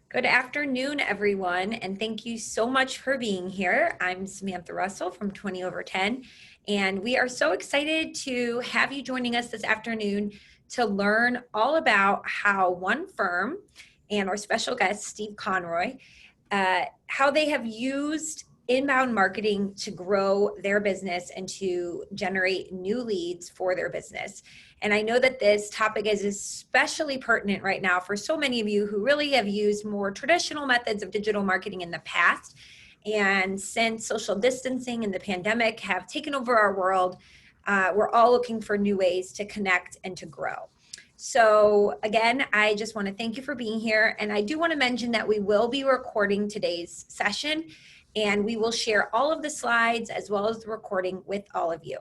Good afternoon, everyone, and thank you so much for being here. I'm Samantha Russell from 20 Over 10, and we are so excited to have you joining us this afternoon to learn all about how one firm and our special guest, Steve Conroy, how they have used inbound marketing to grow their business and to generate new leads for their business. And I know that this topic is especially pertinent right now for so many of you who really have used more traditional methods of digital marketing in the past. And since social distancing and the pandemic have taken over our world, we're all looking for new ways to connect and to grow. So again, I just want to thank you for being here. And I do want to mention that we will be recording today's session, and we will share all of the slides as well as the recording with all of you.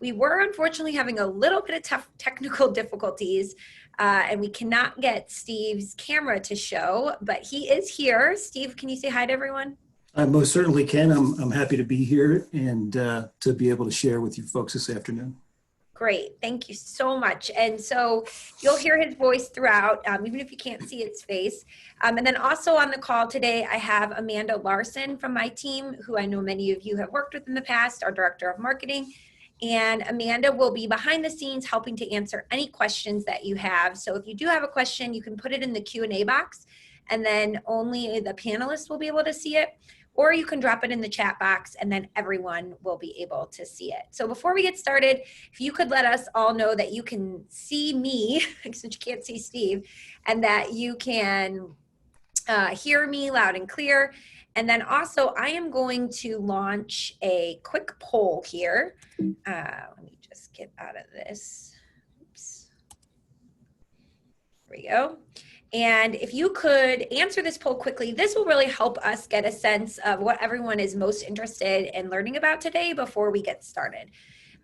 We were unfortunately having a little bit of tough technical difficulties, and we cannot get Steve's camera to show, but he is here. Steve, can you say hi to everyone? I most certainly can. I'm happy to be here and to be able to share with you folks this afternoon. Great, thank you so much. And so you'll hear his voice throughout, even if you can't see his face. And then also on the call today, I have Amanda Larson from my team, who I know many of you have worked with in the past, our Director of Marketing. And Amanda will be behind the scenes helping to answer any questions that you have. So if you do have a question, you can put it in the Q&A box, and then only the panelists will be able to see it. Or you can drop it in the chat box and then everyone will be able to see it. So before we get started, if you could let us all know that you can see me, since you can't see Steve, and that you can hear me loud and clear. And then also I am going to launch a quick poll here. Let me just get out of this. Oops. There we go. And if you could answer this poll quickly, this will really help us get a sense of what everyone is most interested in learning about today before we get started.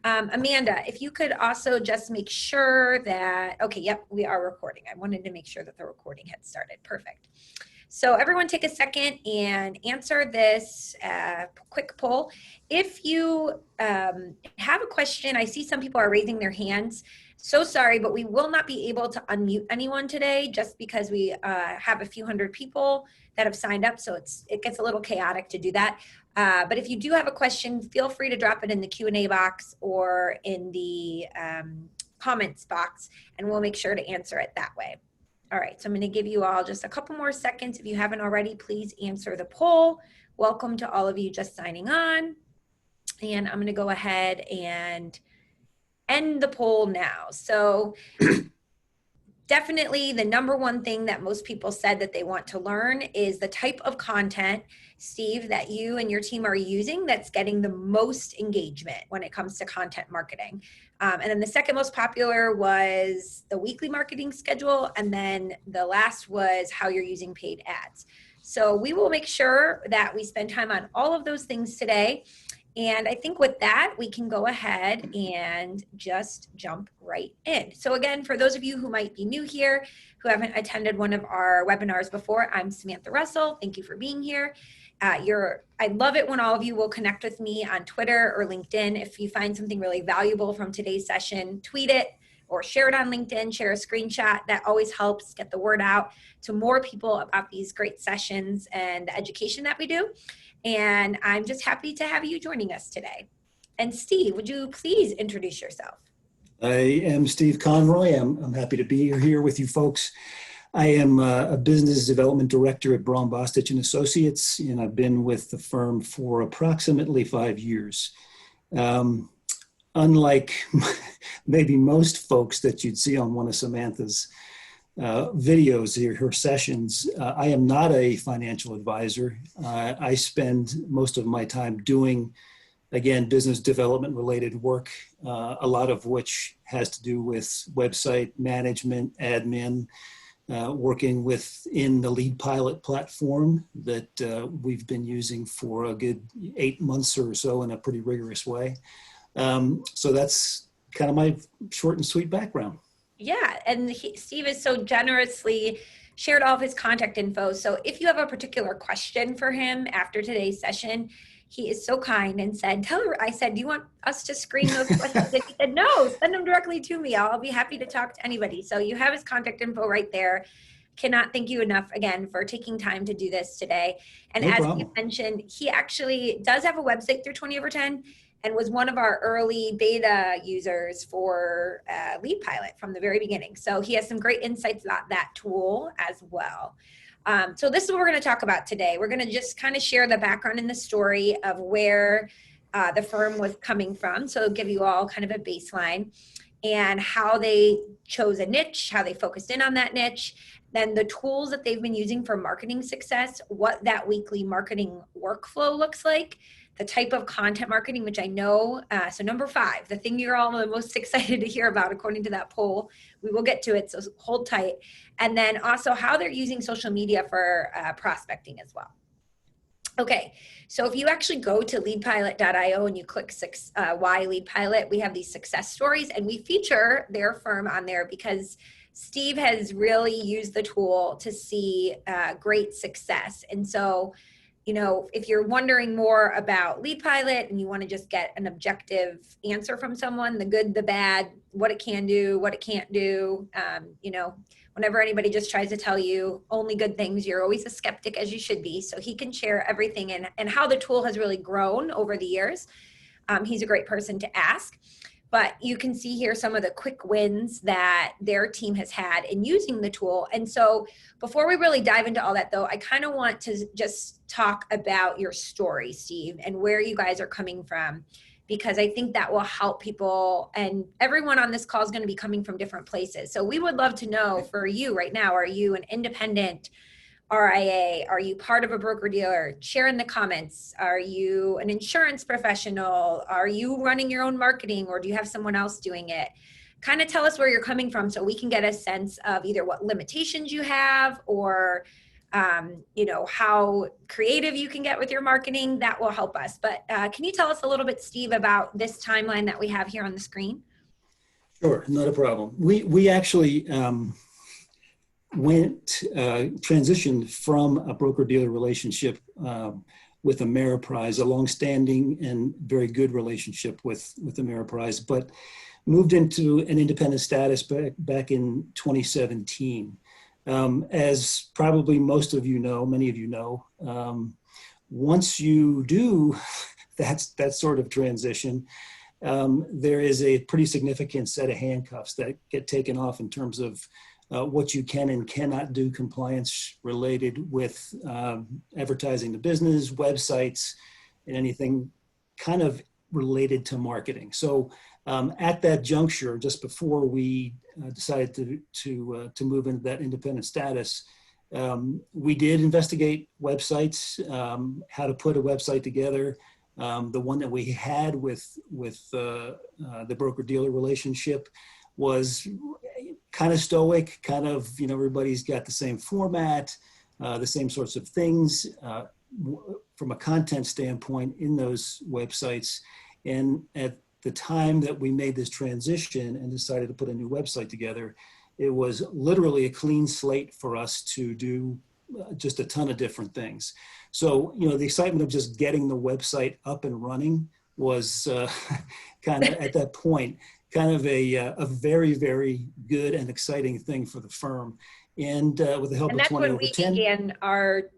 Amanda, if you could also just make sure that, okay, yep, we are recording. I wanted to make sure that the recording had started. Perfect. So everyone take a second and answer this quick poll. If you have a question, I see some people are raising their hands. So sorry, but we will not be able to unmute anyone today just because we have a few hundred people that have signed up. So it gets a little chaotic to do that. But if you do have a question, feel free to drop it in the Q&A box or in the comments box, and we'll make sure to answer it that way. All right, so I'm going to give you all just a couple more seconds. If you haven't already, please answer the poll. Welcome to all of you just signing on. And I'm going to go ahead and end the poll now. So definitely the number one thing that most people said that they want to learn is the type of content, Steve, that you and your team are using that's getting the most engagement when it comes to content marketing. And then the second most popular was the weekly marketing schedule. And then the last was how you're using paid ads. So we will make sure that we spend time on all of those things today. And I think with that, we can go ahead and just jump right in. So again, for those of you who might be new here, who haven't attended one of our webinars before, I'm Samantha Russell. Thank you for being here. I love it when all of you will connect with me on Twitter or LinkedIn. If you find something really valuable from today's session, tweet it or share it on LinkedIn, share a screenshot. That always helps get the word out to more people about these great sessions and the education that we do. And I'm just happy to have you joining us today. And Steve, would you please introduce yourself? I am Steve Conroy. I'm happy to be here with you folks. I am a business development director at Braun-Bostich Associates, and I've been with the firm for approximately 5 years. Unlike maybe most folks that you'd see on one of Samantha's videos here, her sessions, I am not a financial advisor. I spend most of my time doing, again, business development related work, a lot of which has to do with website management, admin, working within the Lead Pilot platform that we've been using for a good 8 months or so in a pretty rigorous way. So that's kind of my short and sweet background. Yeah, and Steve has so generously shared all of his contact info. So if you have a particular question for him after today's session, he is so kind and said, tell her, I said, do you want us to screen those questions? And he said, no, send them directly to me. I'll be happy to talk to anybody. So you have his contact info right there. cannot thank you enough again for taking time to do this today. And No as you problem. mentioned, he actually does have a website through 20 over 10 and was one of our early beta users for Lead Pilot from the very beginning. So he has some great insights about that tool as well. So this is what we're going to talk about today. We're going to just kind of share the background and the story of where the firm was coming from. So give you all kind of a baseline and how they chose a niche, how they focused in on that niche, then the tools that they've been using for marketing success, what that weekly marketing workflow looks like, the type of content marketing, which I know. So number 5, the thing you're all the most excited to hear about, according to that poll, we will get to it, so hold tight. And then also how they're using social media for prospecting as well. Okay, so if you actually go to leadpilot.io and you click why lead pilot, we have these success stories and we feature their firm on there because Steve has really used the tool to see great success. And so, you know, if you're wondering more about Lead Pilot and you want to just get an objective answer from someone, the good, the bad, what it can do, what it can't do, you know, whenever anybody just tries to tell you only good things, you're always a skeptic, as you should be. So he can share everything and how the tool has really grown over the years. He's a great person to ask. But you can see here some of the quick wins that their team has had in using the tool. And so before we really dive into all that, though, I kind of want to just talk about your story, Steve, and where you guys are coming from, because I think that will help people. And everyone on this call is going to be coming from different places. So we would love to know for you right now, are you an independent RIA? Are you part of a broker dealer? Share in the comments. Are you an insurance professional? Are you running your own marketing, or do you have someone else doing it? Kind of tell us where you're coming from so we can get a sense of either what limitations you have or you know, how creative you can get with your marketing. That will help us. But can you tell us a little bit, Steve, about this timeline that we have here on the screen? Sure, not a problem. We actually transitioned from a broker-dealer relationship with Ameriprise, a long-standing and very good relationship with Ameriprise, but moved into an independent status back in 2017. As probably most of you know, many of you know, once you do that sort of transition, there is a pretty significant set of handcuffs that get taken off in terms of what you can and cannot do compliance related with advertising the business, websites, and anything kind of related to marketing. So at that juncture, just before we decided to move into that independent status, we did investigate websites, how to put a website together. The one that we had with the broker-dealer relationship was kind of stoic, kind of, you know, everybody's got the same format, the same sorts of things from a content standpoint in those websites. And at the time that we made this transition and decided to put a new website together, it was literally a clean slate for us to do just a ton of different things. So, you know, the excitement of just getting the website up and running was kind of at that point, kind of a very, very good and exciting thing for the firm. And with the help And of that's 20 when over we 10. began our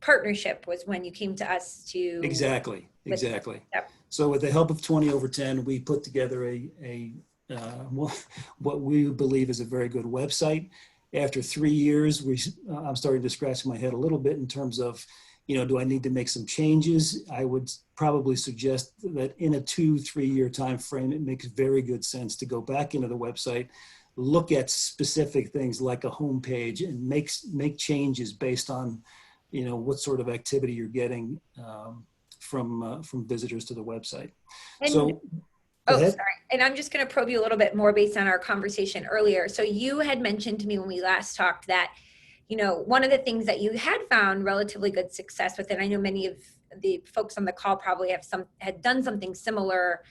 partnership, was when you came to us to. Exactly. Yep. So with the help of 20 over 10, we put together what we believe is a very good website. After 3 years, I'm starting to scratch my head a little bit in terms of, you know, do I need to make some changes? I would probably suggest that in a 2-3 year time frame, it makes very good sense to go back into the website, look at specific things like a homepage, and make changes based on, you know, what sort of activity you're getting from visitors to the website. And, so, sorry. And I'm just going to probe you a little bit more based on our conversation earlier. So you had mentioned to me when we last talked that, you know, one of the things that you had found relatively good success with, and I know many of the folks on the call probably had done something similar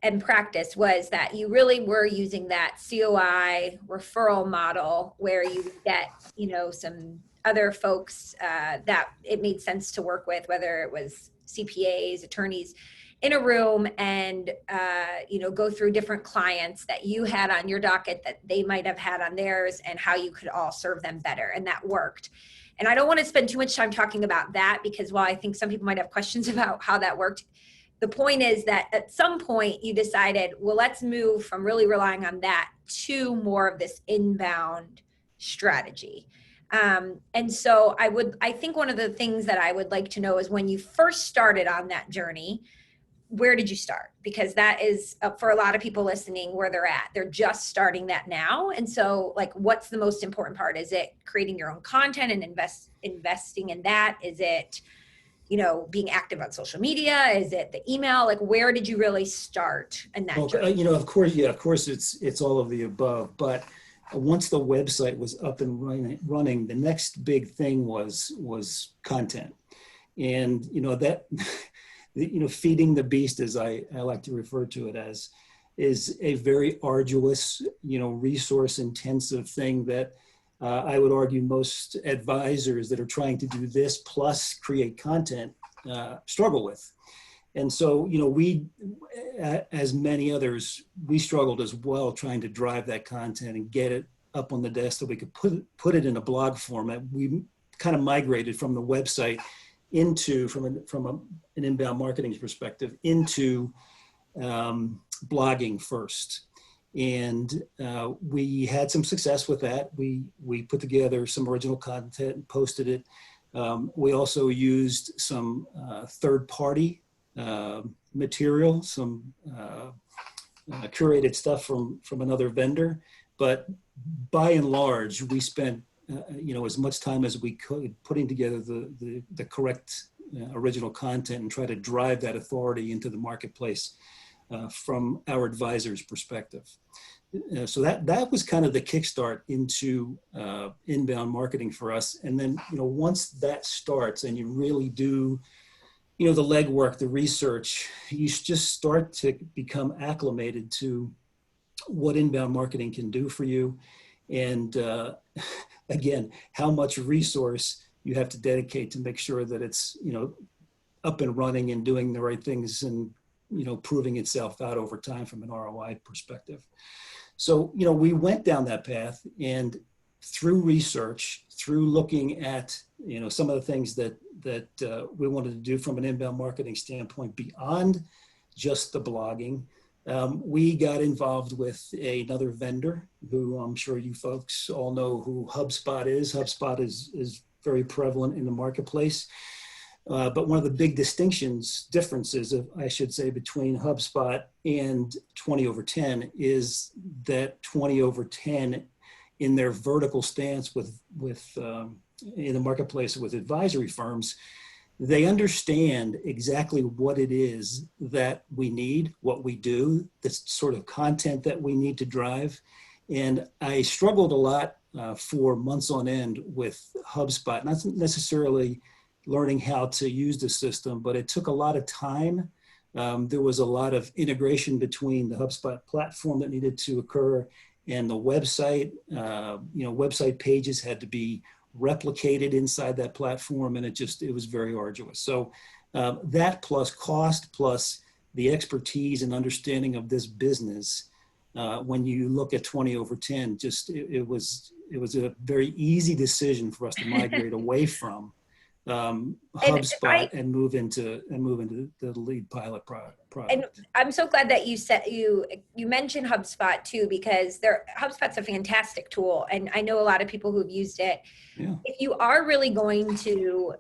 in practice, was that you really were using that COI referral model where you get, you know, some other folks that it made sense to work with, whether it was CPAs, attorneys. in a room and, go through different clients that you had on your docket that they might have had on theirs and how you could all serve them better. And that worked. And I don't want to spend too much time talking about that because while I think some people might have questions about how that worked, the point is that at some point you decided, well, let's move from really relying on that to more of this inbound strategy. And so I think one of the things that I would like to know is when you first started on that journey, where did you start? Because that is for a lot of people listening where they're at. They're just starting that now. And so like, what's the most important part? Is it creating your own content and investing in that? Is it, being active on social media? Is it the email? Like, where did you really start in that journey? Of course, it's all of the above. But once the website was up and running, the next big thing was content, and that feeding the beast, as I like to refer to it as, is a very arduous, resource intensive thing that I would argue most advisors that are trying to do this plus create content struggle with. And so, we, as many others, we struggled as well trying to drive that content and get it up on the desk so we could put it in a blog format. We kind of migrated from the website into, from an inbound marketing perspective, into blogging first. And we had some success with that. We put together some original content and posted it. We also used some third-party material, some curated stuff from another vendor. But by and large, we spent as much time as we could putting together the correct original content and try to drive that authority into the marketplace from our advisor's perspective. So that was kind of the kickstart into inbound marketing for us. And then, once that starts and you really do, the legwork, the research, you just start to become acclimated to what inbound marketing can do for you. And again, how much resource you have to dedicate to make sure that it's, up and running and doing the right things and, proving itself out over time from an ROI perspective. So, we went down that path, and through research, through looking at, some of the things that we wanted to do from an inbound marketing standpoint beyond just the blogging, we got involved with another vendor who I'm sure you folks all know who Hubspot is. Hubspot is very prevalent in the marketplace. But one of the big differences, I should say, between Hubspot and 20/10 is that 20/10 in their vertical stance with in the marketplace with advisory firms, they understand exactly what it is that we need, what we do, the sort of content that we need to drive. And I struggled a lot for months on end with Hubspot, not necessarily learning how to use the system, but it took a lot of time. There was a lot of integration between the Hubspot platform that needed to occur and the website. Website pages had to be replicated inside that platform, and it was very arduous. So that plus cost, plus the expertise and understanding of this business, when you look at 20/10, it was a very easy decision for us to migrate away from HubSpot and move into the lead pilot product. And I'm so glad that you said you mentioned HubSpot too, because HubSpot's a fantastic tool, and I know a lot of people who've used it. Yeah. If you are really going to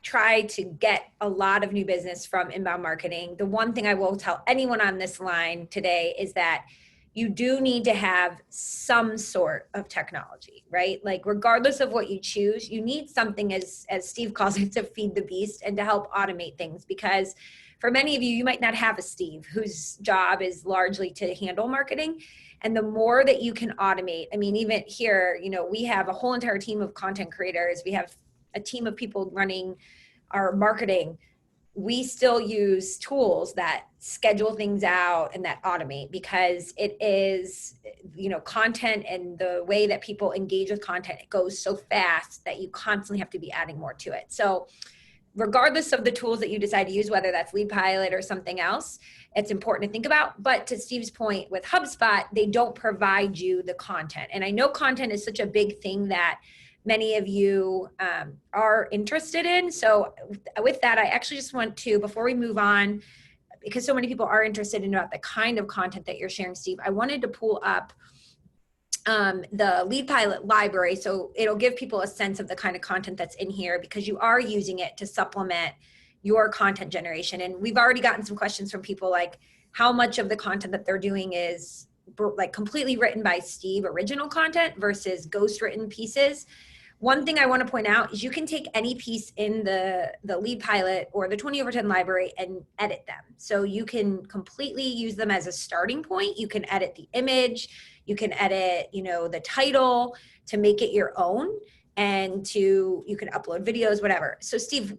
try to get a lot of new business from inbound marketing, the one thing I will tell anyone on this line today is that you do need to have some sort of technology, right? Like regardless of what you choose, you need something, as Steve calls it, to feed the beast and to help automate things. Because for many of you, you might not have a Steve whose job is largely to handle marketing. And the more that you can automate, I mean, even here, we have a whole entire team of content creators. We have a team of people running our marketing. We still use tools that schedule things out and that automate, because it is, content and the way that people engage with content, it goes so fast that you constantly have to be adding more to it. So regardless of the tools that you decide to use, whether that's Lead Pilot or something else, it's important to think about. But to Steve's point with HubSpot, they don't provide you the content. And I know content is such a big thing that many of you are interested in. So with that, I actually just want to, before we move on, because so many people are interested in about the kind of content that you're sharing, Steve, I wanted to pull up the Lead Pilot library. So it'll give people a sense of the kind of content that's in here, because you are using it to supplement your content generation. And we've already gotten some questions from people like how much of the content that they're doing is like completely written by Steve, original content, versus ghost written pieces. One thing I want to point out is you can take any piece in the Lead Pilot or the 20 over 10 library and edit them. So you can completely use them as a starting point. You can edit the image, you can edit, the title to make it your own, and you can upload videos, whatever. So Steve,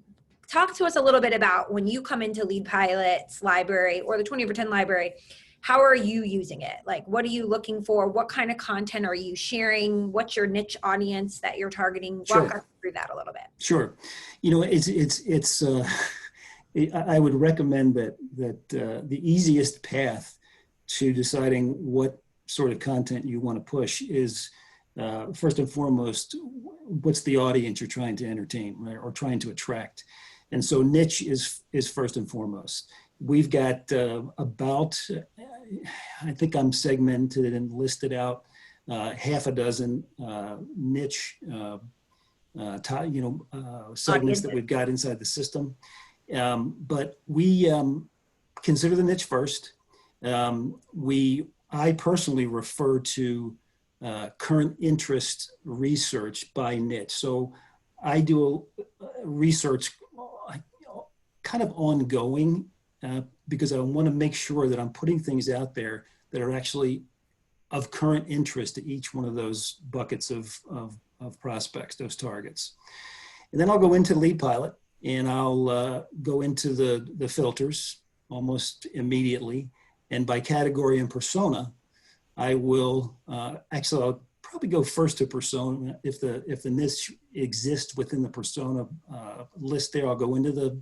talk to us a little bit about when you come into Lead Pilot's library or the 20 over 10 library, how are you using it? Like, what are you looking for? What kind of content are you sharing? What's your niche audience that you're targeting? Sure. Walk us through that a little bit. Sure. I would recommend that the easiest path to deciding what sort of content you want to push is first and foremost, what's the audience you're trying to entertain, right, or trying to attract. And so niche is first and foremost. We've got about, I think I'm segmented and listed out half a dozen niche segments that we've got inside the system. But we consider the niche first. I personally refer to current interest research by niche. So I do research kind of ongoing because I want to make sure that I'm putting things out there that are actually of current interest to each one of those buckets of prospects, those targets. And then I'll go into Lead Pilot and I'll go into the filters almost immediately. And by category and persona, I will I'll probably go first to persona. If the niche exists within the persona list there, I'll go into the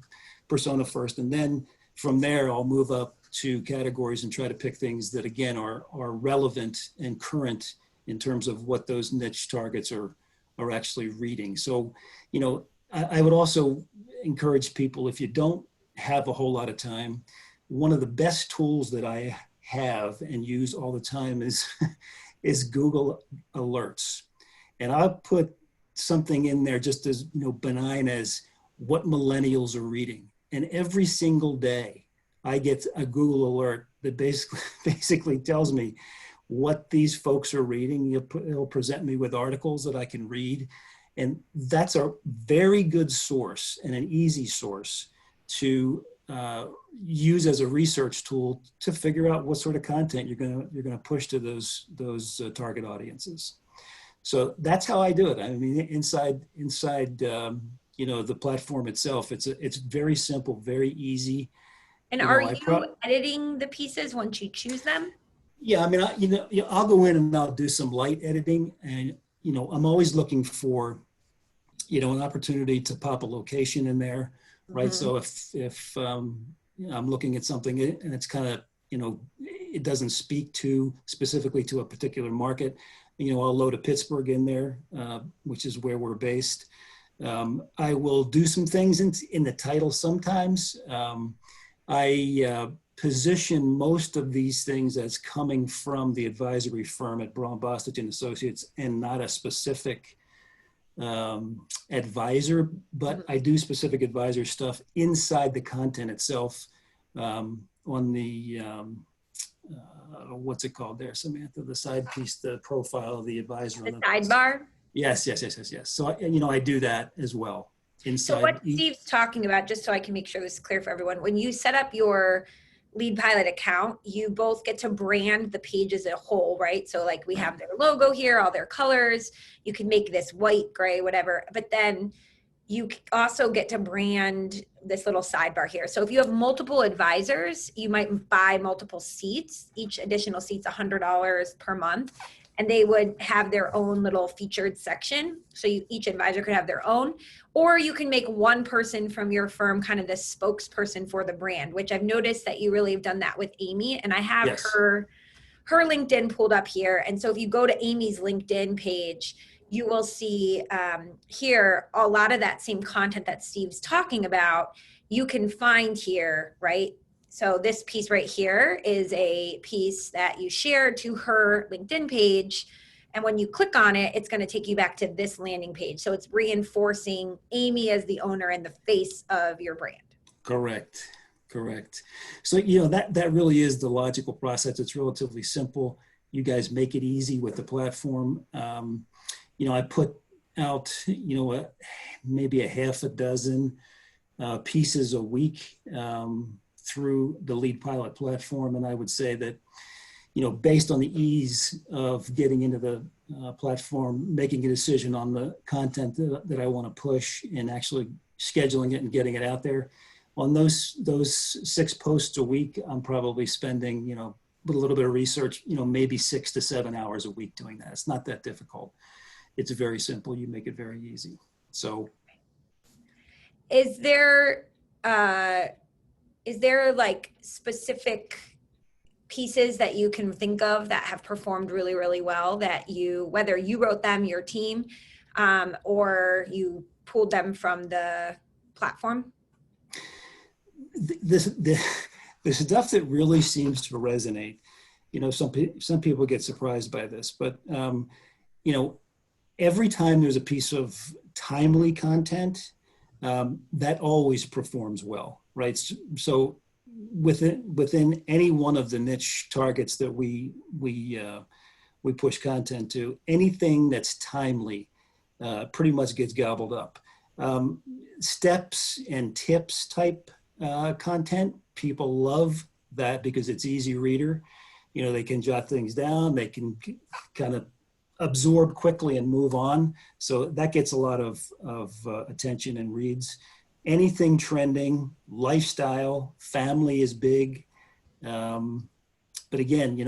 persona first, and then from there I'll move up to categories and try to pick things that again are relevant and current in terms of what those niche targets are actually reading. So, I would also encourage people, if you don't have a whole lot of time, one of the best tools that I have and use all the time is Google Alerts. And I'll put something in there just as benign as what millennials are reading. And every single day I get a Google alert that basically tells me what these folks are reading. It'll present me with articles that I can read. And that's a very good source and an easy source to use as a research tool to figure out what sort of content you're gonna push to those target audiences. So that's how I do it. I mean, inside the platform itself, it's very simple, very easy. And are you editing the pieces once you choose them? Yeah, I mean, I'll go in and I'll do some light editing, and I'm always looking for an opportunity to pop a location in there, right? Mm-hmm. So if I'm looking at something and it's kind of it doesn't speak specifically to a particular market, I'll load a Pittsburgh in there, which is where we're based. I will do some things in the title sometimes. I position most of these things as coming from the advisory firm at Braun-Bostich Associates and not a specific advisor, but I do specific advisor stuff inside the content itself on the, what's it called there, Samantha, the side piece, the profile of the advisor. The sidebar? Yes. So, I do that as well. Inside. So what Steve's talking about, just so I can make sure this is clear for everyone, when you set up your Lead Pilot account, you both get to brand the page as a whole, right? So like we have their logo here, all their colors. You can make this white, gray, whatever. But then you also get to brand this little sidebar here. So if you have multiple advisors, you might buy multiple seats. Each additional seat's $100 per month. and they would have their own little featured section. So each advisor could have their own, or you can make one person from your firm kind of the spokesperson for the brand, which I've noticed that you really have done that with Amy. And I have Yes. her LinkedIn pulled up here. And so if you go to Amy's LinkedIn page, you will see here a lot of that same content that Steve's talking about, you can find here, right? So this piece right here is a piece that you shared to her LinkedIn page. And when you click on it, it's going to take you back to this landing page. So it's reinforcing Amy as the owner and the face of your brand. Correct. Correct. So, that really is the logical process. It's relatively simple. You guys make it easy with the platform. I put out, maybe a half a dozen pieces a week through the Lead Pilot platform. And I would say that, based on the ease of getting into the platform, making a decision on the content that I want to push and actually scheduling it and getting it out there, on those 6 posts a week, I'm probably spending, with a little bit of research, maybe 6 to 7 hours a week doing that. It's not that difficult. It's very simple. You make it very easy. So, is there like specific pieces that you can think of that have performed really, really well, that whether you wrote them, your team, or you pulled them from the platform? the stuff that really seems to resonate, some people get surprised by this, but, every time there's a piece of timely content, that always performs well, right? So within any one of the niche targets that we push content to, anything that's timely pretty much gets gobbled up. Steps and tips type content, people love that because it's easy reader. They can jot things down, they can kind of absorb quickly and move on. So that gets a lot of attention and reads. Anything trending, lifestyle, family is big. But again,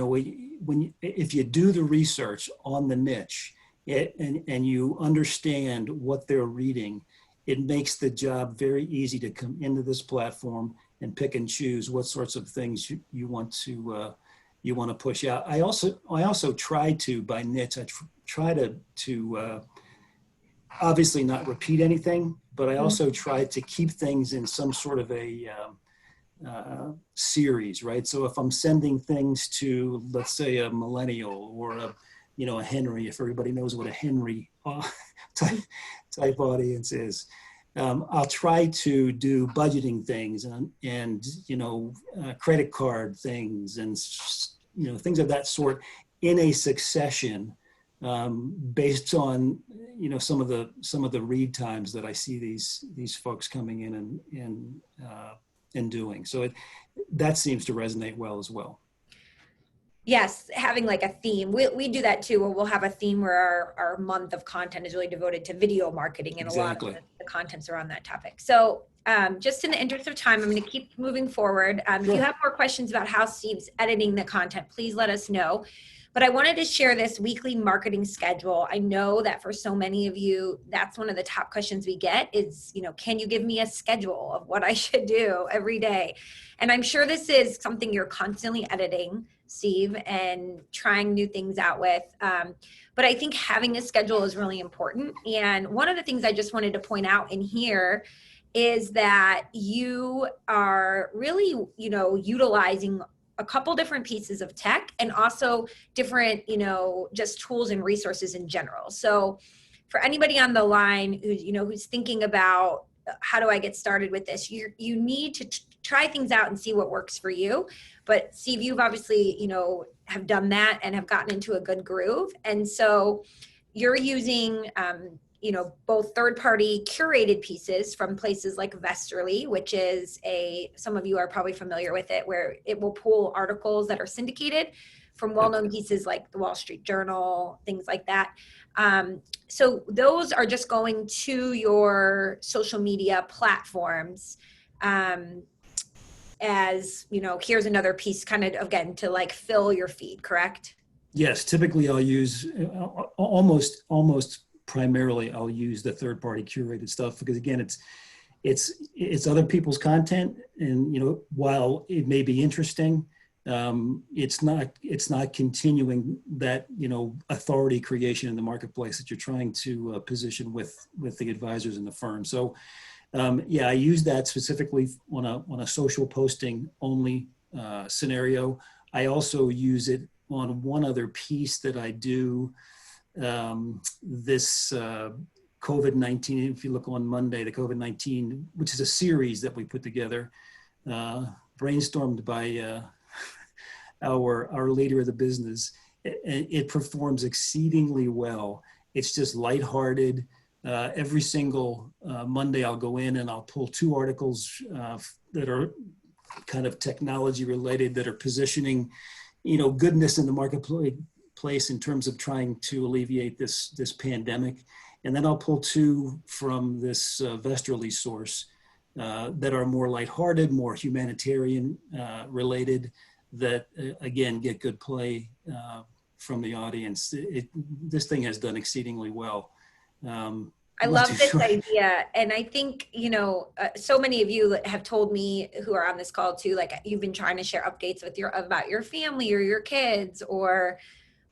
if you do the research on the niche and you understand what they're reading, it makes the job very easy to come into this platform and pick and choose what sorts of things you want to push out. I also try to, by niche, I try to obviously not repeat anything, but I also try to keep things in some sort of a series, right? So if I'm sending things to, let's say, a millennial or a Henry, if everybody knows what a Henry type audience is, I'll try to do budgeting things and credit card things and things of that sort in a succession, based on some of the read times that I see these folks coming in and doing. So that seems to resonate well as well. Yes, having like a theme. We do that too, where we'll have a theme where our month of content is really devoted to video marketing, and Exactly. a lot of the contents are on that topic. So just in the interest of time, I'm going to keep moving forward. Sure. If you have more questions about how Steve's editing the content, please let us know. But I wanted to share this weekly marketing schedule. I know that for so many of you, that's one of the top questions we get is, can you give me a schedule of what I should do every day? And I'm sure this is something you're constantly editing, Steve, and trying new things out with. But I think having a schedule is really important. And one of the things I just wanted to point out in here is that you are really, utilizing a couple different pieces of tech and also different, just tools and resources in general. So for anybody on the line who's thinking about how do I get started with this, you need to try things out and see what works for you. But Steve, you've obviously, have done that and have gotten into a good groove. And so you're using, both third-party curated pieces from places like Vesterly, which is some of you are probably familiar with it, where it will pull articles that are syndicated from well-known pieces like the Wall Street Journal, things like that. So those are just going to your social media platforms. As here's another piece kind of, again, to like fill your feed, correct? Yes, typically I'll use almost primarily I'll use the third party curated stuff because again it's other people's content, and while it may be interesting, it's not continuing that authority creation in the marketplace that you're trying to position with the advisors in the firm. So yeah, I use that specifically on a social posting only scenario. I also use it on one other piece that I do. This COVID-19, if you look on Monday, the COVID-19, which is a series that we put together, brainstormed by our leader of the business. It performs exceedingly well. It's just lighthearted. Every single Monday, I'll go in and I'll pull two articles that are kind of technology related, that are positioning, goodness in the marketplace in terms of trying to alleviate this pandemic. And then I'll pull two from this Vesterly source that are more lighthearted, more humanitarian related, that again get good play from the audience. This thing has done exceedingly well. I love this idea. And I think, so many of you have told me who are on this call too, like you've been trying to share updates about your family or your kids, or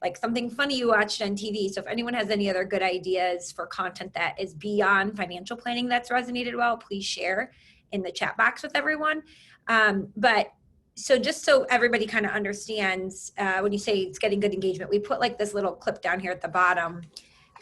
like something funny you watched on TV. So if anyone has any other good ideas for content that is beyond financial planning that's resonated well, please share in the chat box with everyone. But so just so everybody kind of understands, when you say it's getting good engagement, we put like this little clip down here at the bottom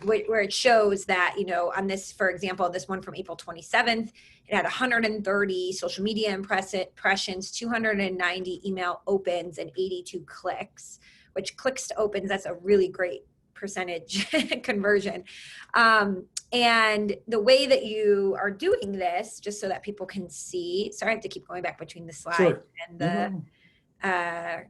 where it shows that, on this, for example, this one from April 27th, it had 130 social media impressions, 290 email opens, and 82 clicks, which clicks to opens, that's a really great percentage conversion. And the way that you are doing this, just so that people can see, sorry, I have to keep going back between the slides Sure. and the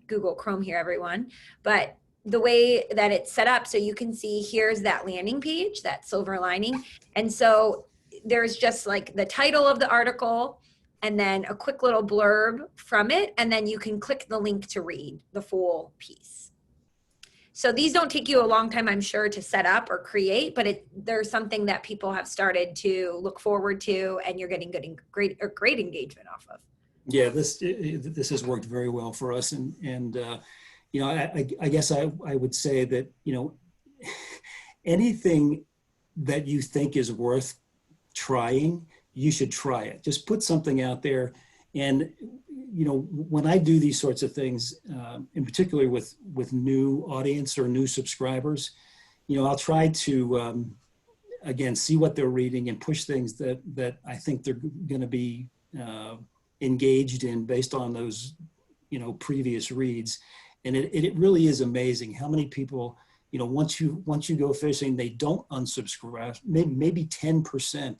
Google Chrome here, everyone. But the way that it's set up, so you can see here's that landing page, that silver lining. And so there's just like the title of the article and then a quick little blurb from it. And then you can click the link to read the full piece. So these don't take you a long time, I'm sure, to set up or create, but there's something that people have started to look forward to, and you're getting great engagement off of. Yeah, this has worked very well for us, and I guess I would say that anything that you think is worth trying, you should try it. Just put something out there, and when I do these sorts of things, in particular with new audience or new subscribers, I'll try to again see what they're reading and push things that I think they're going to be engaged in based on those previous reads. And it really is amazing how many people, once you go fishing, they don't unsubscribe. Maybe 10%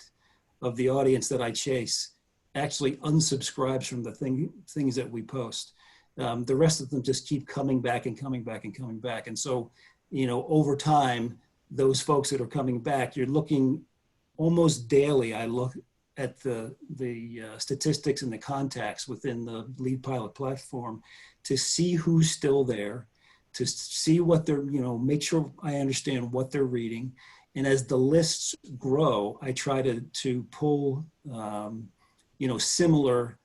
of the audience that I chase actually unsubscribes from the things that we post. The rest of them just keep coming back and coming back and coming back. And so, over time, those folks that are coming back, you're looking almost daily. I look at the statistics and the contacts within the Lead Pilot platform to see who's still there, to see what they're, make sure I understand what they're reading. And as the lists grow, I try to pull, similar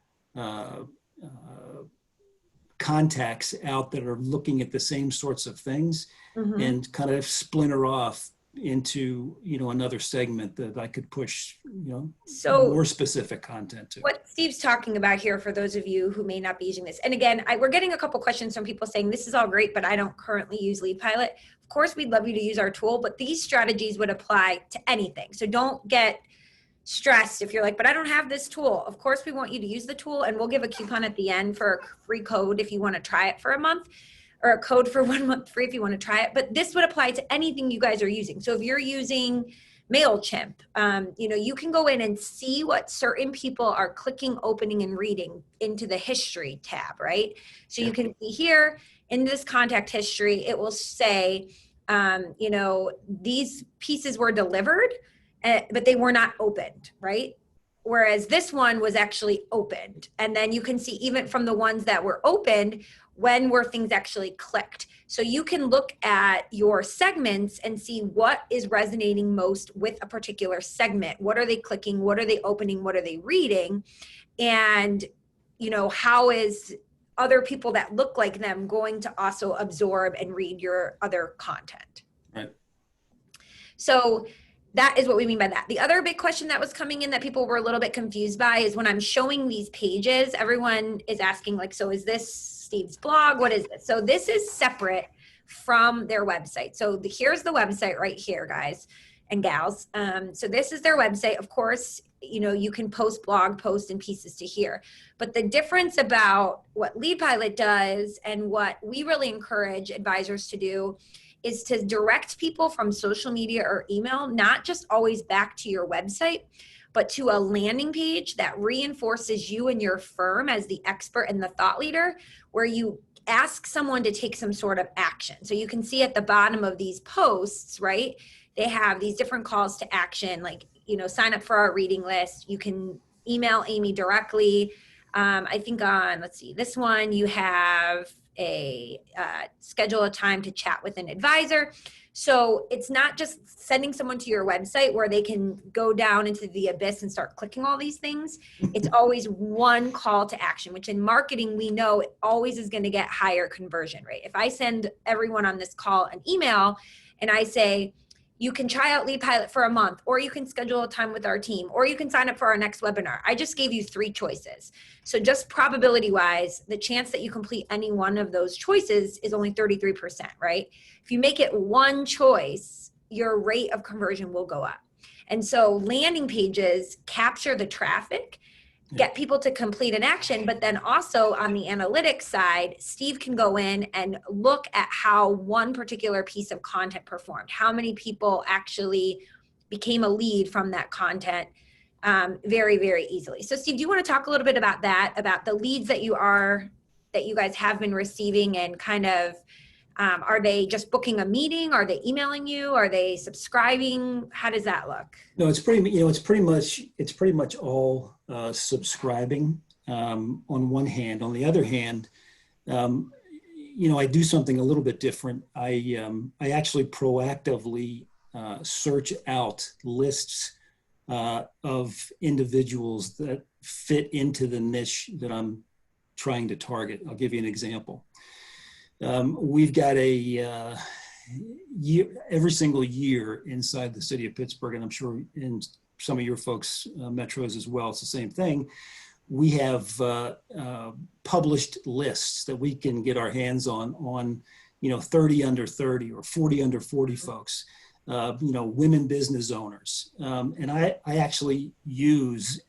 contacts out that are looking at the same sorts of things, mm-hmm. and kind of splinter off into another segment that I could push so more specific content to. What Steve's talking about here, for those of you who may not be using this, and again, we're getting a couple questions from people saying this is all great, but I don't currently use Lead Pilot. Of course, we'd love you to use our tool, but these strategies would apply to anything. So don't get stressed if you're like, but I don't have this tool. Of course, we want you to use the tool, and we'll give a coupon at the end for a free code if you want to try it for a month, or a code for 1 month free if you want to try it. But this would apply to anything you guys are using. So if you're using MailChimp, you can go in and see what certain people are clicking, opening, and reading into the history tab, right? So you can see here in this contact history, it will say, these pieces were delivered, but they were not opened, right? Whereas this one was actually opened. And then you can see even from the ones that were opened, when were things actually clicked. So you can look at your segments and see what is resonating most with a particular segment. What are they clicking? What are they opening? What are they reading? And, how is other people that look like them going to also absorb and read your other content? Right. So that is what we mean by that. The other big question that was coming in that people were a little bit confused by is when I'm showing these pages, everyone is asking like, so is this Steve's blog? What is this? So this is separate from their website. So here's the website right here, guys and gals. So this is their website. Of course, you can post blog posts and pieces to here. But the difference about what Lead Pilot does and what we really encourage advisors to do is to direct people from social media or email, not just always back to your website, but to a landing page that reinforces you and your firm as the expert and the thought leader, where you ask someone to take some sort of action. So you can see at the bottom of these posts, right? They have these different calls to action, like, sign up for our reading list. You can email Amy directly. I think on, let's see, this one, you have schedule a time to chat with an advisor. So it's not just sending someone to your website where they can go down into the abyss and start clicking all these things. It's always one call to action, which in marketing, we know it always is going to get higher conversion rate. If I send everyone on this call an email and I say, you can try out Lead Pilot for a month, or you can schedule a time with our team, or you can sign up for our next webinar. I just gave you 3 choices. So just probability wise, the chance that you complete any one of those choices is only 33%, right? If you make it one choice, your rate of conversion will go up. And so landing pages capture the traffic, get people to complete an action, but then also on the analytics side, Steve can go in and look at how one particular piece of content performed, how many people actually became a lead from that content very, very easily. So Steve, do you want to talk a little bit about that, about the leads that you guys have been receiving, and kind of, are they just booking a meeting? Are they emailing you? Are they subscribing? How does that look? No, it's pretty much all subscribing on one hand. On the other hand, I do something a little bit different. I actually proactively search out lists of individuals that fit into the niche that I'm trying to target. I'll give you an example. We've got every single year inside the city of Pittsburgh, and I'm sure in some of your folks' metros as well, it's the same thing. We have published lists that we can get our hands on 30 under 30 or 40 under 40 folks, women business owners. And I actually use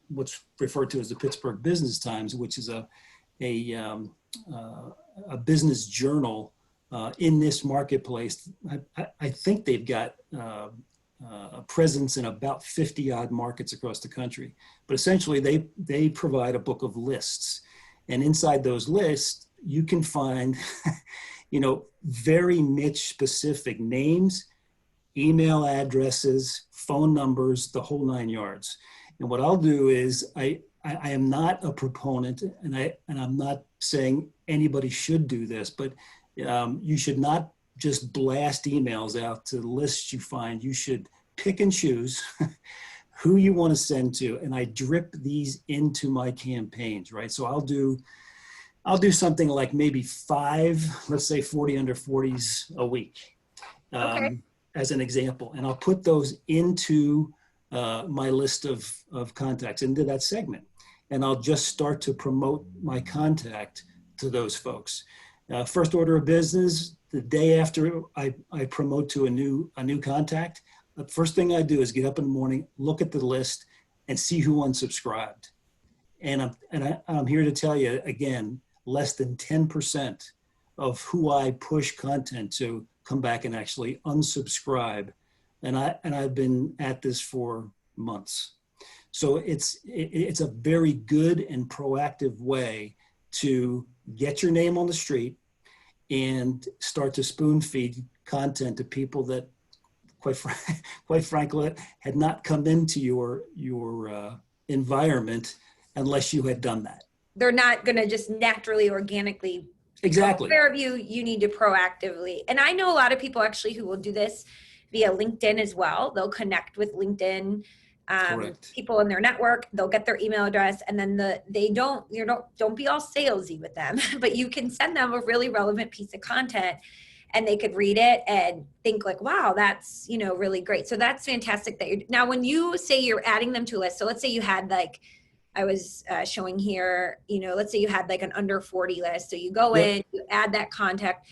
what's referred to as the Pittsburgh Business Times, which is a business journal in this marketplace. I think they've got a presence in about 50 odd markets across the country, but essentially they provide a book of lists, and inside those lists you can find very niche specific names, email addresses, phone numbers, the whole 9 yards. And what I'll do is I am not a proponent, and I'm not saying anybody should do this, but you should not just blast emails out to lists you find. You should pick and choose who you want to send to, and I drip these into my campaigns, right? So I'll do something like maybe 5, let's say 40 under 40s a week, as an example, and I'll put those into my list of contacts, into that segment, and I'll just start to promote my contact to those folks. First order of business, the day after I promote to a new contact, the first thing I do is get up in the morning, look at the list, and see who unsubscribed. And I'm here to tell you again, less than 10% of who I push content to come back and actually unsubscribe. And I've been at this for months. So it's a very good and proactive way to get your name on the street and start to spoon feed content to people that, quite frankly, had not come into your environment unless you had done that. They're not going to just naturally, organically Exactly. Fairview, you need to proactively. And I know a lot of people actually who will do this via LinkedIn as well. They'll connect with LinkedIn Correct. people in their network. They'll get their email address, and then they don't be all salesy with them, but you can send them a really relevant piece of content, and they could read it and think like, wow, that's really great. So that's fantastic that you're now when you say you're adding them to a list. So let's say you had like I was showing here, let's say you had like an under 40 list. So you go Yep. in, you add that contact.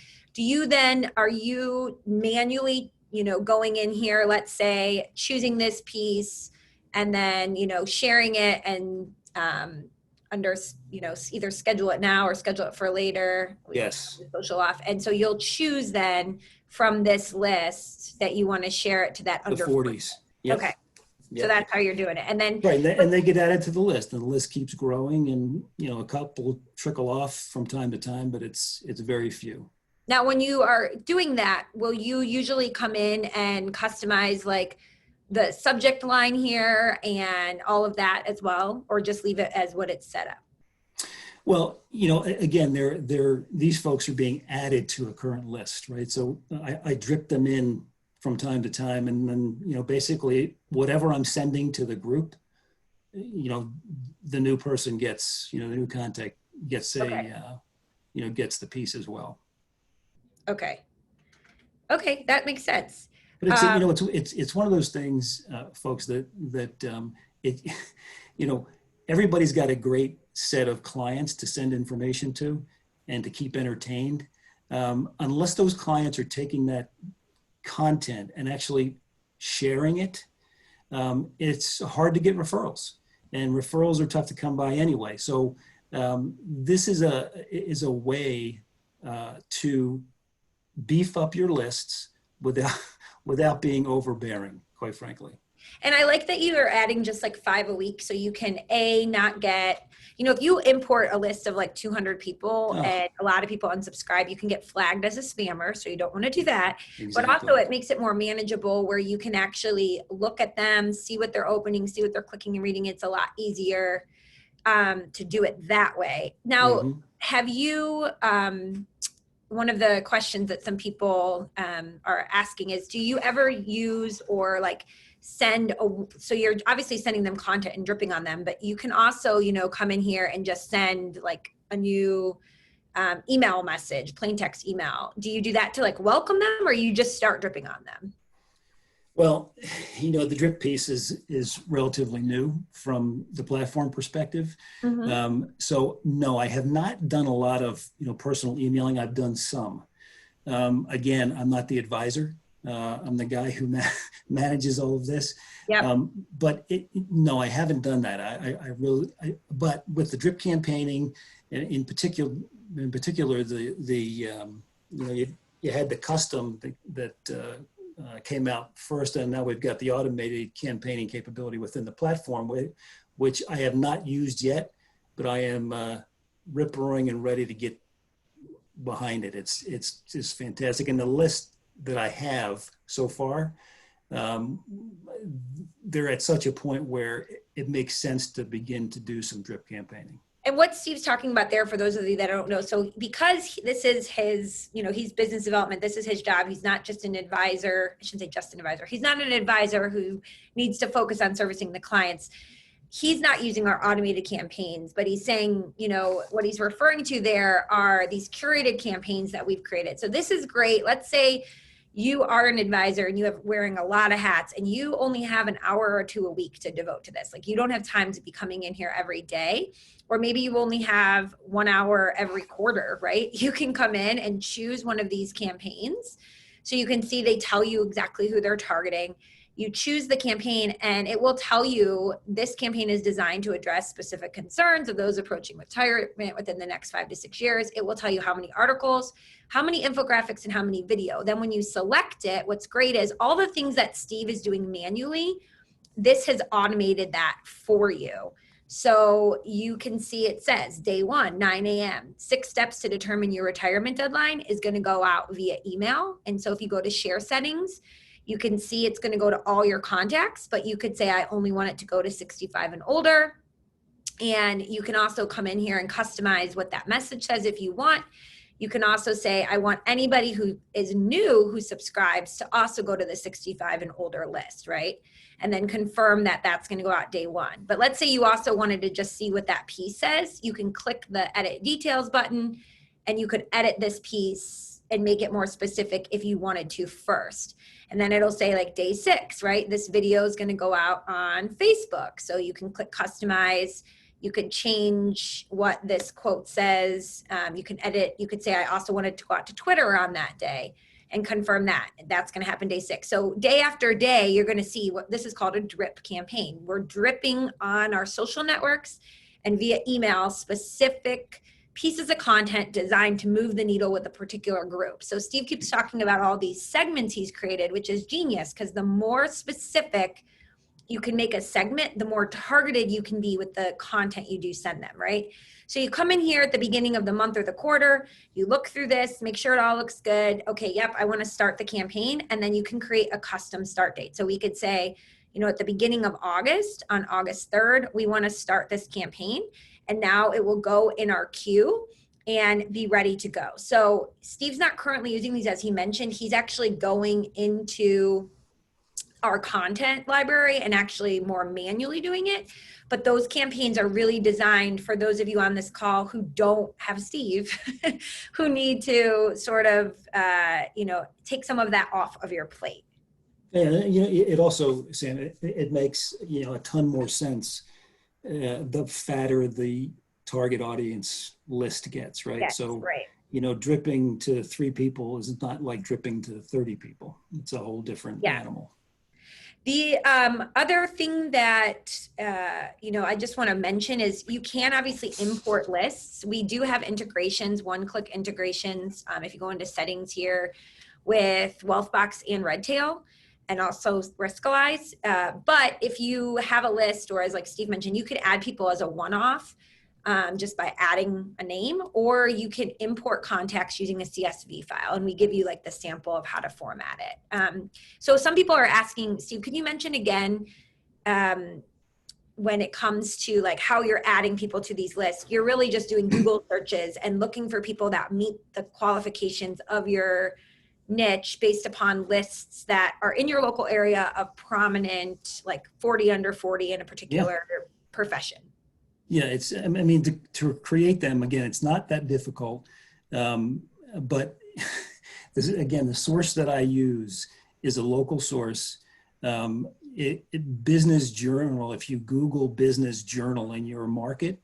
Are you manually, going in here, let's say choosing this piece and then, sharing it and under, either schedule it now or schedule it for later. We can Yes. turn the social off. And so you'll choose then from this list that you want to share it to that The under 40. 40s. Yep. Okay. Yep. So that's how you're doing it. And then right, and they get added to the list, and the list keeps growing, and a couple trickle off from time to time, but it's very few. now when you are doing that, will you usually come in and customize like the subject line here and all of that as well, or just leave it as what it's set up? Well, again, these folks are being added to a current list, right? So I drip them in from time to time, and then basically whatever I'm sending to the group, the new person gets, the new contact gets gets the piece as well. Okay, that makes sense. But it's one of those things, folks, that it everybody's got a great set of clients to send information to and to keep entertained, unless those clients are taking that content and actually sharing it. It's hard to get referrals, and referrals are tough to come by anyway. So this is a way to beef up your lists without being overbearing, quite frankly. And I like that you are adding just like 5 a week, so you can not get, if you import a list of like 200 people and a lot of people unsubscribe, you can get flagged as a spammer. So you don't want to do that. Exactly. But also it makes it more manageable where you can actually look at them, see what they're opening, see what they're clicking and reading. It's a lot easier to do it that way. Now, have you, one of the questions that some people are asking is, do you ever use or like so you're obviously sending them content and dripping on them, but you can also, come in here and just send like a new email message, plain text email. Do you do that to like welcome them, or you just start dripping on them? Well, the drip piece is relatively new from the platform perspective. So no, I have not done a lot of, personal emailing. I've done some. Again, I'm not the advisor. I'm the guy who manages all of this. Yep. But no, I haven't done that. But with the drip campaigning, in particular, you had the custom that came out first, and now we've got the automated campaigning capability within the platform, which I have not used yet, but I am rip-roaring and ready to get behind it. It's just fantastic, and the list that I have so far, they're at such a point where it makes sense to begin to do some drip campaigning. And what Steve's talking about there, for those of you that don't know, so because this is his, he's business development, this is his job. He's not just an advisor. I shouldn't say just an advisor. He's not an advisor who needs to focus on servicing the clients. He's not using our automated campaigns, but he's saying, what he's referring to there are these curated campaigns that we've created. So this is great. Let's say you are an advisor and you have wearing a lot of hats and you only have an hour or two a week to devote to this. Like you don't have time to be coming in here every day, or maybe you only have 1 hour every quarter, right? You can come in and choose one of these campaigns. So you can see they tell you exactly who they're targeting. You choose the campaign and it will tell you this campaign is designed to address specific concerns of those approaching retirement within the next 5 to 6 years. It will tell you how many articles, how many infographics, and how many video. Then when you select it, what's great is all the things that Steve is doing manually, this has automated that for you. So you can see it says day 1, 9 a.m., 6 steps to determine your retirement deadline is going to go out via email. And so if you go to share settings, you can see it's going to go to all your contacts, but you could say, I only want it to go to 65 and older. And you can also come in here and customize what that message says if you want. You can also say, I want anybody who is new who subscribes to also go to the 65 and older list, right? And then confirm that that's going to go out day one. But let's say you also wanted to just see what that piece says. You can click the edit details button and you could edit this piece and make it more specific if you wanted to first. And then it'll say like day 6, right? This video is going to go out on Facebook. So you can click customize. You could change what this quote says. You can edit. You could say, I also wanted to go out to Twitter on that day and confirm that. That's going to happen day 6. So day after day, you're going to see what this is called a drip campaign. We're dripping on our social networks and via email specific pieces of content designed to move the needle with a particular group. So Steve keeps talking about all these segments he's created, which is genius because the more specific you can make a segment, the more targeted you can be with the content you do send them, right? So you come in here at the beginning of the month or the quarter, you look through this, make sure it all looks good. Okay, yep, I want to start the campaign. And then you can create a custom start date. So we could say, you know, at the beginning of August, on August 3rd, we want to start this campaign. And now it will go in our queue and be ready to go. So Steve's not currently using these, as he mentioned. He's actually going into our content library and actually more manually doing it. But those campaigns are really designed for those of you on this call who don't have Steve, who need to sort of, take some of that off of your plate. And it also, Sam, it makes a ton more sense the fatter the target audience list gets, right? Yes, so, right. Dripping to 3 people is not like dripping to 30 people. It's a whole different animal. The other thing that, I just want to mention is you can obviously import lists. We do have integrations, one-click integrations. If you go into settings here with Wealthbox and Redtail, and also Riskalyze. But if you have a list, or as like Steve mentioned, you could add people as a one-off just by adding a name, or you can import contacts using a CSV file. And we give you like the sample of how to format it. So some people are asking, Steve, could you mention again, when it comes to like how you're adding people to these lists, you're really just doing Google searches and looking for people that meet the qualifications of your niche based upon lists that are in your local area of prominent, like 40 under 40 in a particular profession. Yeah, it's, I mean, to create them, again, it's not that difficult. But this, again, the source that I use is a local source. Business Journal, if you Google Business Journal in your market,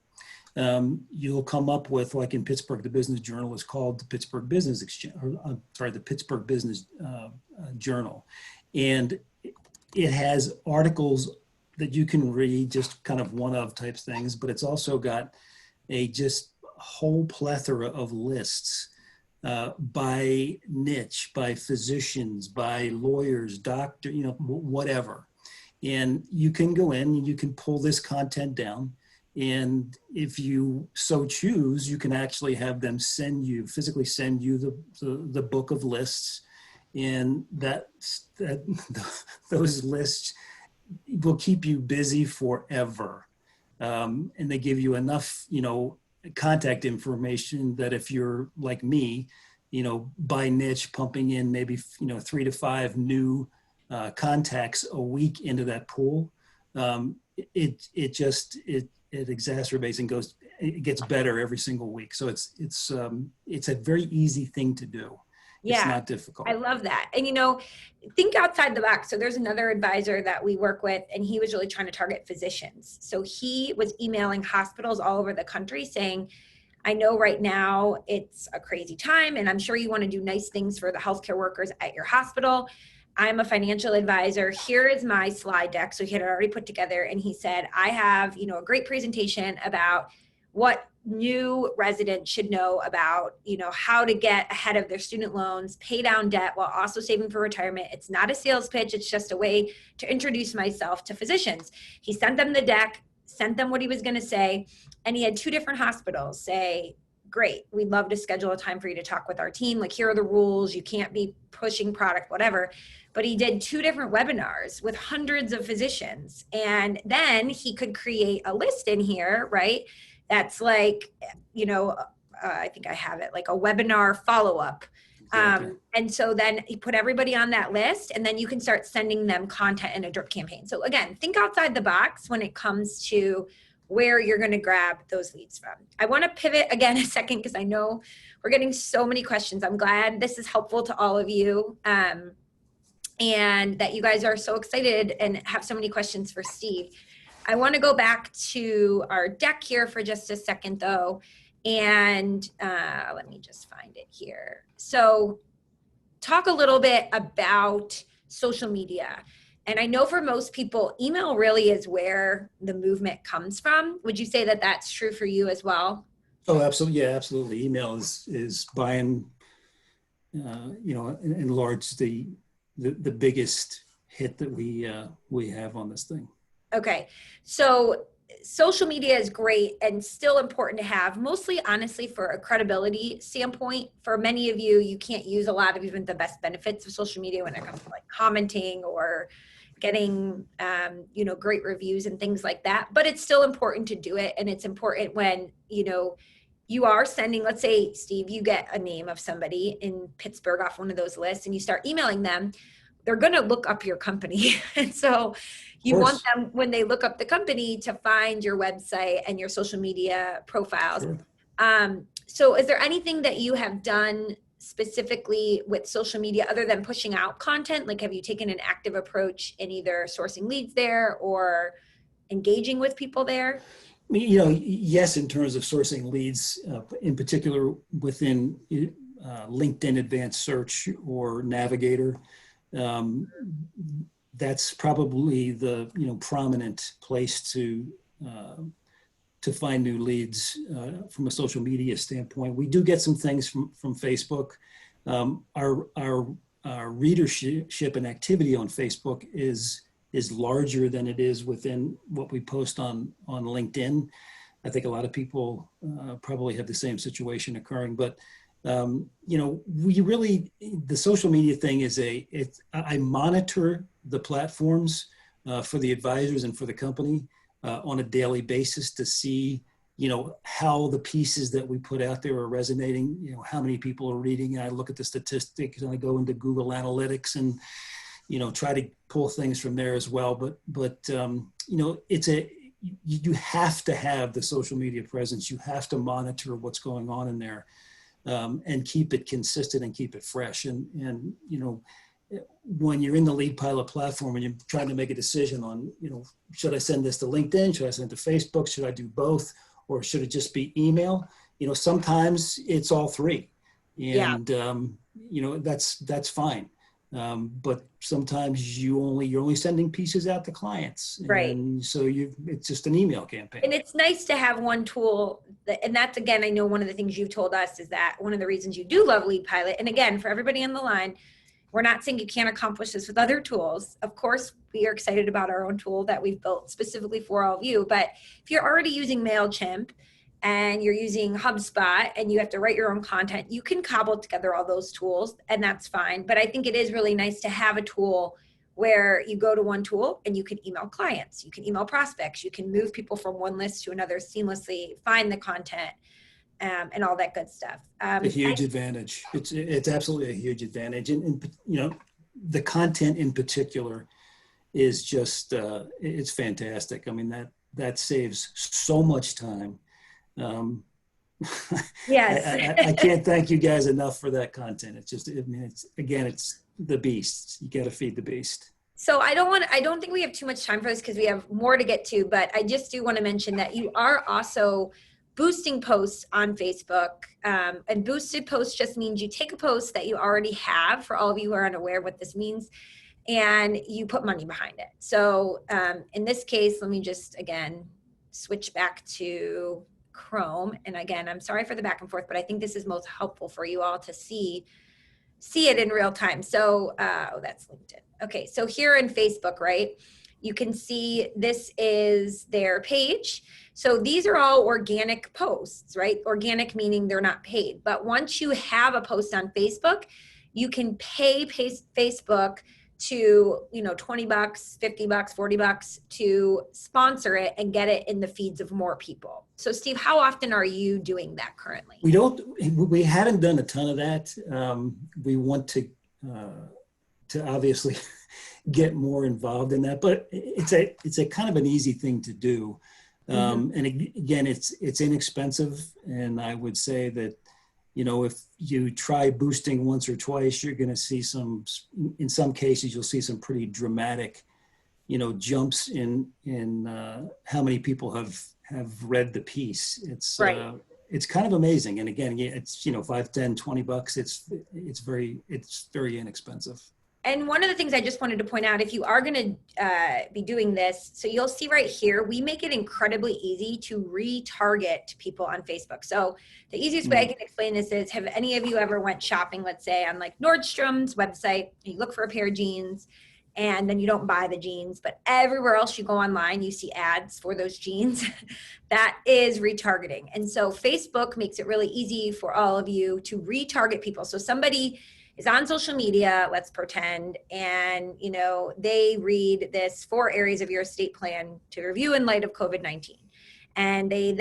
you'll come up with, like in Pittsburgh, the Business Journal is called the Pittsburgh Business Exchange, the Pittsburgh Business Journal. And it has articles that you can read, just kind of one of types things, but it's also got a just whole plethora of lists by niche, by physicians, by lawyers, doctor, whatever. And you can go in and you can pull this content down. And if you so choose, you can actually have them physically send you the book of lists, and those lists will keep you busy forever. And they give you enough, contact information that if you're like me, by niche, pumping in maybe, 3 to 5 new contacts a week into that pool, it exacerbates and it gets better every single week. So it's a very easy thing to do. Yeah, it's not difficult. I love that. And, think outside the box. So there's another advisor that we work with, and he was really trying to target physicians. So he was emailing hospitals all over the country saying, I know right now it's a crazy time, and I'm sure you want to do nice things for the healthcare workers at your hospital. I'm a financial advisor. Here is my slide deck. So he had it already put together, and he said, I have, a great presentation about what new residents should know about, how to get ahead of their student loans, pay down debt while also saving for retirement. It's not a sales pitch. It's just a way to introduce myself to physicians. He sent them the deck, sent them what he was going to say. And he had 2 different hospitals say, great, we'd love to schedule a time for you to talk with our team. Like, here are the rules. You can't be pushing product, whatever. But he did 2 different webinars with hundreds of physicians. And then he could create a list in here, right? That's like, I think I have it, like a webinar follow-up. Exactly. And so then you put everybody on that list, and then you can start sending them content in a drip campaign. So again, think outside the box when it comes to where you're going to grab those leads from. I want to pivot again a second because I know we're getting so many questions. I'm glad this is helpful to all of you, and that you guys are so excited and have so many questions for Steve. I want to go back to our deck here for just a second, though. And let me just find it here. So talk a little bit about social media. And I know for most people, email really is where the movement comes from. Would you say that that's true for you as well? Oh, absolutely. Yeah, absolutely. Email is by and in large the biggest hit that we have on this thing. Okay, so social media is great and still important to have, mostly honestly for a credibility standpoint. For many of you, you can't use a lot of even the best benefits of social media when it comes to like commenting or getting great reviews and things like that. But it's still important to do it, and it's important when you are sending, let's say, Steve, you get a name of somebody in Pittsburgh off one of those lists and you start emailing them, they're going to look up your company. And so you want them, when they look up the company, to find your website and your social media profiles. Sure. So is there anything that you have done specifically with social media other than pushing out content? Like, have you taken an active approach in either sourcing leads there or engaging with people there? Yes, in terms of sourcing leads, in particular within LinkedIn Advanced Search or Navigator. That's probably the prominent place to find new leads from a social media standpoint. We do get some things from Facebook. Our readership and activity on Facebook is larger than it is within what we post on LinkedIn. I think a lot of people probably have the same situation occurring, but we really, the social media thing is I monitor the platforms for the advisors and for the company on a daily basis to see, how the pieces that we put out there are resonating, how many people are reading. I look at the statistics and I go into Google Analytics and, try to pull things from there as well. But you have to have the social media presence. You have to monitor what's going on in there. And keep it consistent and keep it fresh. And when you're in the lead pilot platform and you're trying to make a decision on, should I send this to LinkedIn? Should I send it to Facebook? Should I do both? Or should it just be email? Sometimes it's all three. And, that's fine. But sometimes you're only sending pieces out to clients. Right. And so it's just an email campaign. And it's nice to have one tool. And that's, again, I know one of the things you've told us is that one of the reasons you do love Lead Pilot. And again, for everybody on the line, we're not saying you can't accomplish this with other tools. Of course, we are excited about our own tool that we've built specifically for all of you. But if you're already using MailChimp and you're using HubSpot and you have to write your own content, you can cobble together all those tools, and that's fine. But I think it is really nice to have a tool where you go to one tool and you can email clients, you can email prospects, you can move people from one list to another seamlessly, find the content, and all that good stuff. A huge advantage. It's absolutely a huge advantage. And the content in particular is just, it's fantastic. I mean, that saves so much time. Yes. I can't thank you guys enough for that content. It's just, it's the beast. You got to feed the beast. So I don't think we have too much time for this because we have more to get to, but I just do want to mention that you are also boosting posts on Facebook. And boosted posts just means you take a post that you already have, for all of you who are unaware what this means, and you put money behind it. So in this case, let me just, again, switch back to Chrome. And again, I'm sorry for the back and forth, but I think this is most helpful for you all to see it in real time. So, that's LinkedIn. Okay, so here in Facebook, right, you can see this is their page. So these are all organic posts, right? Organic meaning they're not paid. But once you have a post on Facebook, you can pay Facebook to, 20 bucks, 50 bucks, 40 bucks to sponsor it and get it in the feeds of more people. So Steve, how often are you doing that currently? We haven't done a ton of that. We want to obviously get more involved in that, but it's a kind of an easy thing to do. And again, it's inexpensive. And I would say that, if you try boosting once or twice, you're going to see in some cases, you'll see some pretty dramatic, jumps in how many people have read the piece. It's right. It's kind of amazing. And again, it's, 5, 10, 20 bucks. It's very inexpensive. And one of the things I just wanted to point out, if you are going to be doing this, so you'll see right here, we make it incredibly easy to retarget people on Facebook. So the easiest way I can explain this is, have any of you ever went shopping, let's say on like Nordstrom's website, you look for a pair of jeans and then you don't buy the jeans, but everywhere else you go online, you see ads for those jeans. That is retargeting. And so Facebook makes it really easy for all of you to retarget people. So somebody is on social media, let's pretend, and they read this 4 areas of your estate plan to review in light of COVID-19. And they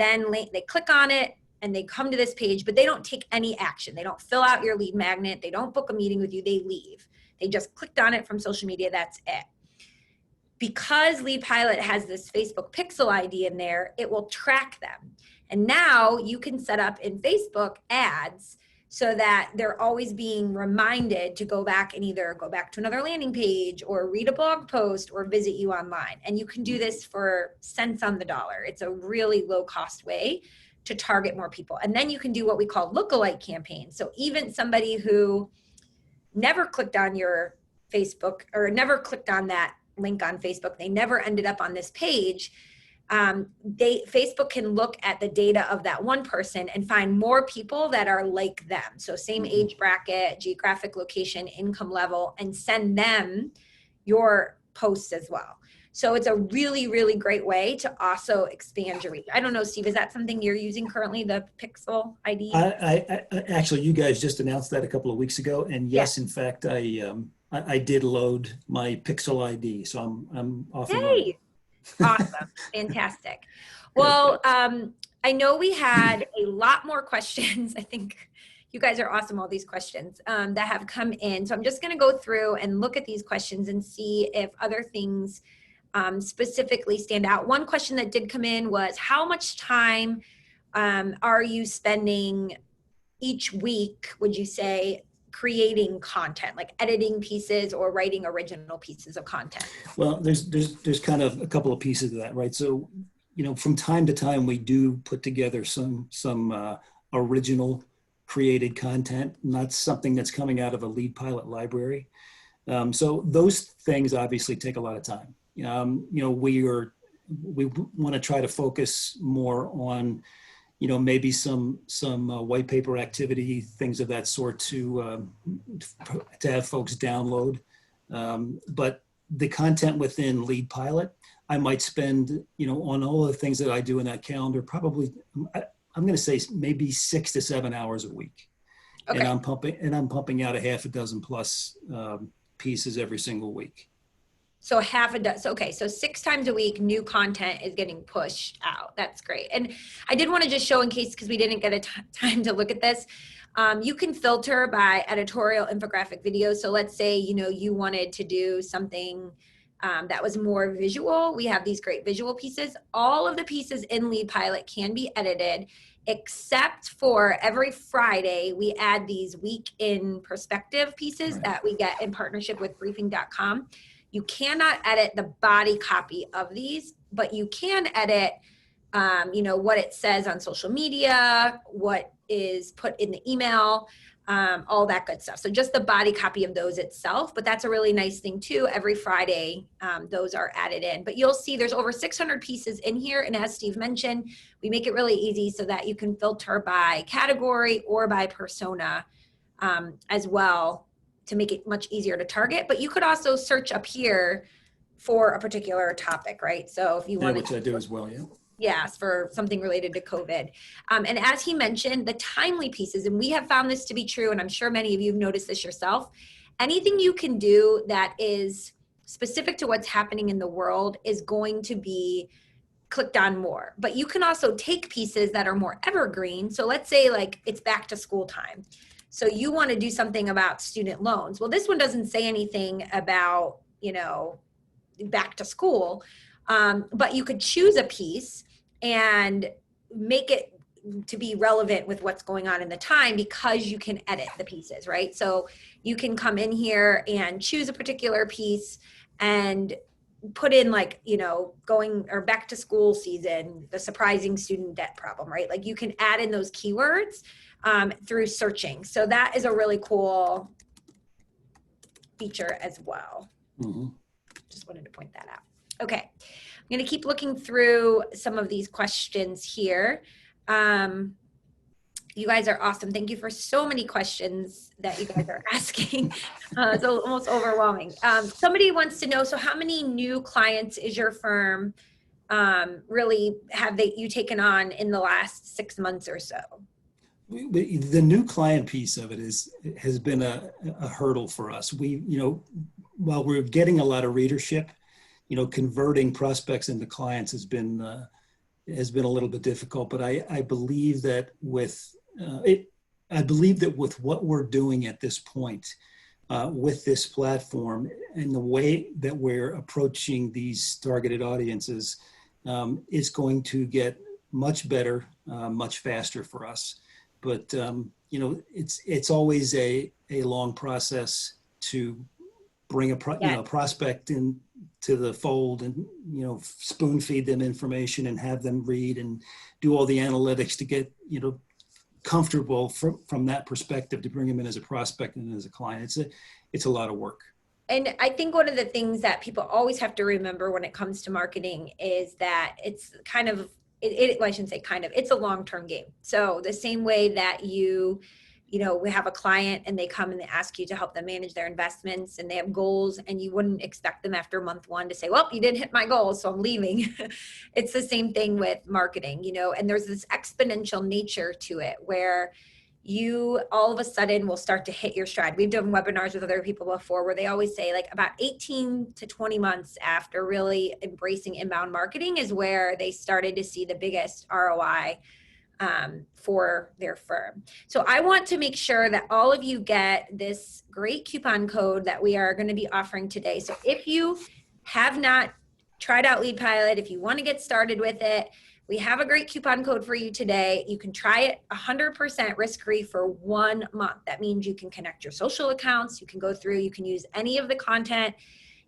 click on it and they come to this page, but they don't take any action. They don't fill out your lead magnet. They don't book a meeting with you. They leave. They just clicked on it from social media. That's it. Because Lead Pilot has this Facebook pixel ID in there, it will track them. And now you can set up in Facebook ads so that they're always being reminded to go back and either go back to another landing page or read a blog post or visit you online. And you can do this for cents on the dollar. It's a really low cost way to target more people. And then you can do what we call lookalike campaigns. So even somebody who never clicked on your Facebook or never clicked on that link on Facebook, they never ended up on this page, Facebook can look at the data of that one person and find more people that are like them. So same age bracket, geographic location, income level, and send them your posts as well. So it's a really, really great way to also expand your reach. I don't know, Steve, is that something you're using currently, the Pixel ID? I actually, you guys just announced that a couple of weeks ago. And yes, in fact, I did load my Pixel ID. So I'm off and running. Awesome. Fantastic. Well, I know we had a lot more questions. I think you guys are awesome, all these questions that have come in. So I'm just going to go through and look at these questions and see if other things specifically stand out. One question that did come in was, how much time are you spending each week, would you say, creating content, like editing pieces or writing original pieces of content? Well, there's kind of a couple of pieces of that, right? So, from time to time, we do put together some original created content, not something that's coming out of a Lead Pilot library. So those things obviously take a lot of time. We want to try to focus more on, maybe some white paper activity, things of that sort to have folks download. But the content within Lead Pilot, I might spend, on all the things that I do in that calendar, probably, I'm going to say maybe 6 to 7 hours a week. Okay. And I'm pumping out a half a dozen plus pieces every single week. So half a dozen. Okay, so 6 times a week, new content is getting pushed out. That's great. And I did want to just show, in case, because we didn't get a time to look at this, you can filter by editorial infographic videos. So let's say, you wanted to do something that was more visual. We have these great visual pieces. All of the pieces in Lead Pilot can be edited, except for every Friday, we add these week in perspective pieces that we get in partnership with briefing.com. You cannot edit the body copy of these, but you can edit, what it says on social media, what is put in the email, all that good stuff. So just the body copy of those itself, but that's a really nice thing too. Every Friday, those are added in, but you'll see there's over 600 pieces in here. And as Steve mentioned, we make it really easy so that you can filter by category or by persona as well, to make it much easier to target. But you could also search up here for a particular topic, right? So if you want which I do as well, yeah. Yes, for something related to COVID. And as he mentioned, the timely pieces, and we have found this to be true, and I'm sure many of you have noticed this yourself, anything you can do that is specific to what's happening in the world is going to be clicked on more. But you can also take pieces that are more evergreen. So let's say like it's back to school time. So you want to do something about student loans. Well, this one doesn't say anything about, back to school, but you could choose a piece and make it to be relevant with what's going on in the time, because you can edit the pieces, right? So you can come in here and choose a particular piece and put in like, going or back to school season, the surprising student debt problem, right? Like you can add in those keywords through searching. So that is a really cool feature as well. Mm-hmm. Just wanted to point that out. Okay, I'm going to keep looking through some of these questions here. You guys are awesome. Thank you for so many questions that you guys are asking. It's almost overwhelming. Somebody wants to know, so how many new clients is your firm really have you taken on in the last 6 months or so? The new client piece of it has been a hurdle for us. While we're getting a lot of readership, converting prospects into clients has been a little bit difficult. But I believe that with what we're doing at this point, with this platform and the way that we're approaching these targeted audiences, is going to get much better, much faster for us. But it's always a long process to bring a prospect in to the fold, and spoon feed them information and have them read and do all the analytics to get comfortable from that perspective, to bring them in as a prospect and as a client. It's a lot of work. And I think one of the things that people always have to remember when it comes to marketing is that it's kind of, well, I shouldn't say kind of, it's a long-term game. So the same way that we have a client and they come and they ask you to help them manage their investments and they have goals, and you wouldn't expect them after month 1 to say, well, you didn't hit my goals, so I'm leaving. It's the same thing with marketing, and there's this exponential nature to it where you all of a sudden will start to hit your stride. We've done webinars with other people before where they always say like about 18 to 20 months after really embracing inbound marketing is where they started to see the biggest ROI for their firm. So I want to make sure that all of you get this great coupon code that we are going to be offering today. So if you have not tried out Lead Pilot, if you want to get started with it, we have a great coupon code for you today. You can try it 100% risk-free for 1 month. That means you can connect your social accounts, you can go through, you can use any of the content,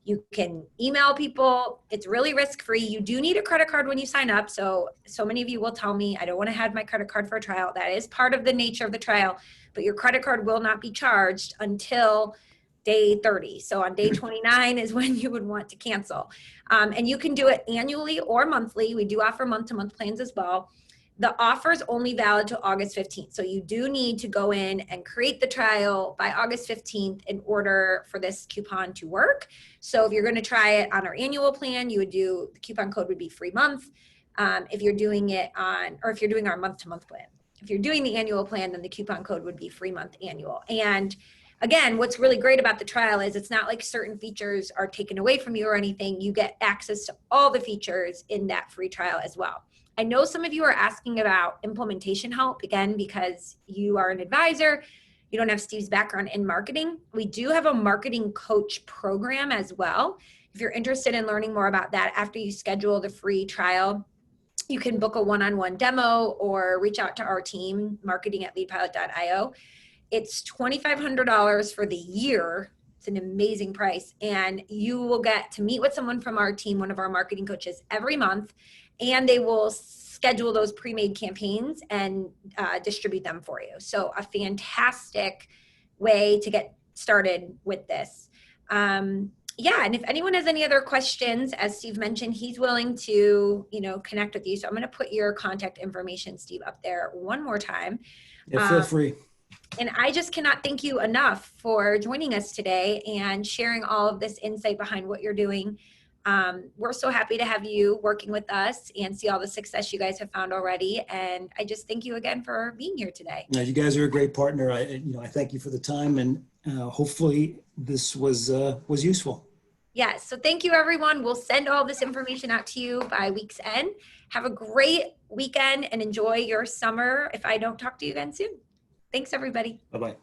you can email people. It's really risk-free. You do need a credit card when you sign up. So many of you will tell me, I don't want to have my credit card for a trial. That is part of the nature of the trial, but your credit card will not be charged until day 30. So on day 29 is when you would want to cancel. And you can do it annually or monthly. We do offer month-to-month plans as well. The offer is only valid till August 15th. So you do need to go in and create the trial by August 15th in order for this coupon to work. So if you're going to try it on our annual plan, the coupon code would be free month. If you're doing it if you're doing our month-to-month plan. If you're doing the annual plan, then the coupon code would be free month annual. And again, what's really great about the trial is it's not like certain features are taken away from you or anything. You get access to all the features in that free trial as well. I know some of you are asking about implementation help, again, because you are an advisor. You don't have Steve's background in marketing. We do have a marketing coach program as well. If you're interested in learning more about that after you schedule the free trial, you can book a one-on-one demo or reach out to our team, marketing@leadpilot.io. It's $2,500 for the year. It's an amazing price. And you will get to meet with someone from our team, one of our marketing coaches, every month. And they will schedule those pre-made campaigns and distribute them for you. So a fantastic way to get started with this. Yeah, and if anyone has any other questions, as Steve mentioned, he's willing to, connect with you. So I'm going to put your contact information, Steve, up there one more time. Yeah, feel free. And I just cannot thank you enough for joining us today and sharing all of this insight behind what you're doing. We're so happy to have you working with us and see all the success you guys have found already. And I just thank you again for being here today. You guys are a great partner. I thank you for the time, and hopefully this was useful. Yes. So thank you, everyone. We'll send all this information out to you by week's end. Have a great weekend and enjoy your summer if I don't talk to you again soon. Thanks, everybody. Bye-bye.